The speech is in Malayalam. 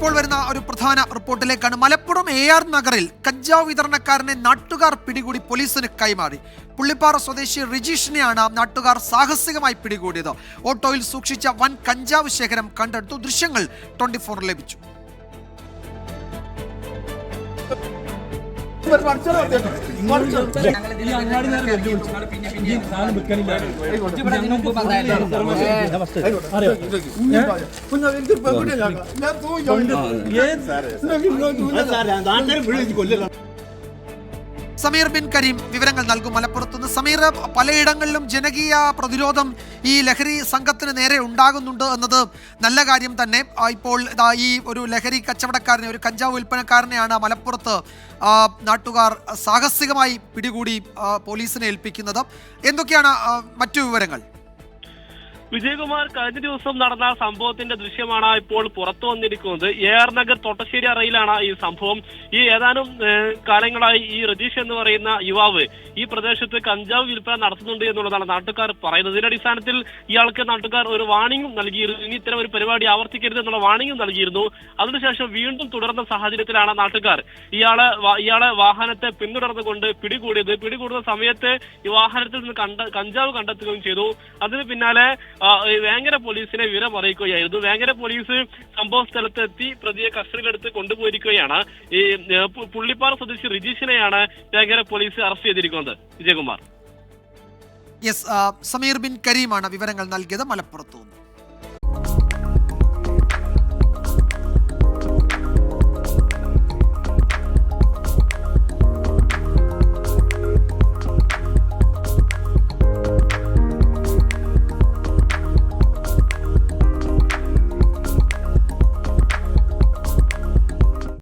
ഇപ്പോൾ വരുന്ന ഒരു പ്രധാന റിപ്പോർട്ടിലേക്കാണ്. മലപ്പുറം AR നഗറിൽ കഞ്ചാവ് വിതരണക്കാരനെ നാട്ടുകാർ പിടികൂടി പോലീസിന് കൈമാറി. പുള്ളിപ്പാറ സ്വദേശി റിജീഷിനെയാണ് നാട്ടുകാർ സാഹസികമായി പിടികൂടിയത്. ഓട്ടോയിൽ സൂക്ഷിച്ച വൻ കഞ്ചാവ് ശേഖരം കണ്ടെടുത്തു. ദൃശ്യങ്ങൾ 24 ലഭിച്ചു. സമീർ ബിൻ കരീം വിവരങ്ങൾ നൽകും മലപ്പുറത്തുനിന്ന്. സമീർ, പലയിടങ്ങളിലും ജനകീയ പ്രതിരോധം ഈ ലഹരി സംഘത്തിന് നേരെ ഉണ്ടാകുന്നുണ്ട് എന്നത് നല്ല കാര്യം തന്നെ. ഇപ്പോൾ ഈ ഒരു ലഹരി കച്ചവടക്കാരനെ, ഒരു കഞ്ചാവ് വിൽപ്പനക്കാരനെയാണ് മലപ്പുറത്ത് നാട്ടുകാർ സാഹസികമായി പിടികൂടി പോലീസിനെ ഏൽപ്പിക്കുന്നത്. എന്തൊക്കെയാണ് മറ്റു വിവരങ്ങൾ? വിജയകുമാർ, കഴിഞ്ഞ ദിവസം നടന്ന സംഭവത്തിന്റെ ദൃശ്യമാണ് ഇപ്പോൾ പുറത്തു വന്നിരിക്കുന്നത്. AR നഗർ തോട്ടശ്ശേരി അറയിലാണ് ഈ സംഭവം. ഈ ഏതാനും കാലങ്ങളായി ഈ രജീഷ് എന്ന് പറയുന്ന യുവാവ് ഈ പ്രദേശത്ത് കഞ്ചാവ് വിൽപ്പന നടത്തുന്നുണ്ട് എന്നുള്ളതാണ് നാട്ടുകാർ പറയുന്നത്. ഇതിന്റെ അടിസ്ഥാനത്തിൽ ഇയാൾക്ക് നാട്ടുകാർ ഒരു വാണിംഗും നൽകിയിരുന്നു. ഇനി ഇത്തരം ഒരു പരിപാടി ആവർത്തിക്കരുത് എന്നുള്ള വാണിംഗും നൽകിയിരുന്നു. അതിനുശേഷം വീണ്ടും തുടർന്ന സാഹചര്യത്തിലാണ് നാട്ടുകാർ ഇയാളെ വാഹനത്തെ പിന്തുടർന്നുകൊണ്ട് പിടികൂടുന്ന സമയത്ത് ഈ വാഹനത്തിൽ നിന്ന് കഞ്ചാവ് കണ്ടെത്തുകയും ചെയ്തു. അതിന് പിന്നാലെ വേങ്ങര പോലീസിനെ വിവരം അറിയിക്കുകയായിരുന്നു. വേങ്ങര പോലീസ് സംഭവ സ്ഥലത്തെത്തി പ്രതിയെ കസ്റ്റഡിയിലെടുത്ത് കൊണ്ടുപോയിരിക്കുകയാണ്. ഈ പുള്ളിപ്പാറ സ്വദേശി റിജീഷിനെയാണ് വേങ്ങര പോലീസ് അറസ്റ്റ് ചെയ്തിരിക്കുന്നത്. വിജയകുമാർ. സമീർ ബിൻ കരീമാണ് വിവരങ്ങൾ നൽകിയത് മലപ്പുറത്തുനിന്ന്.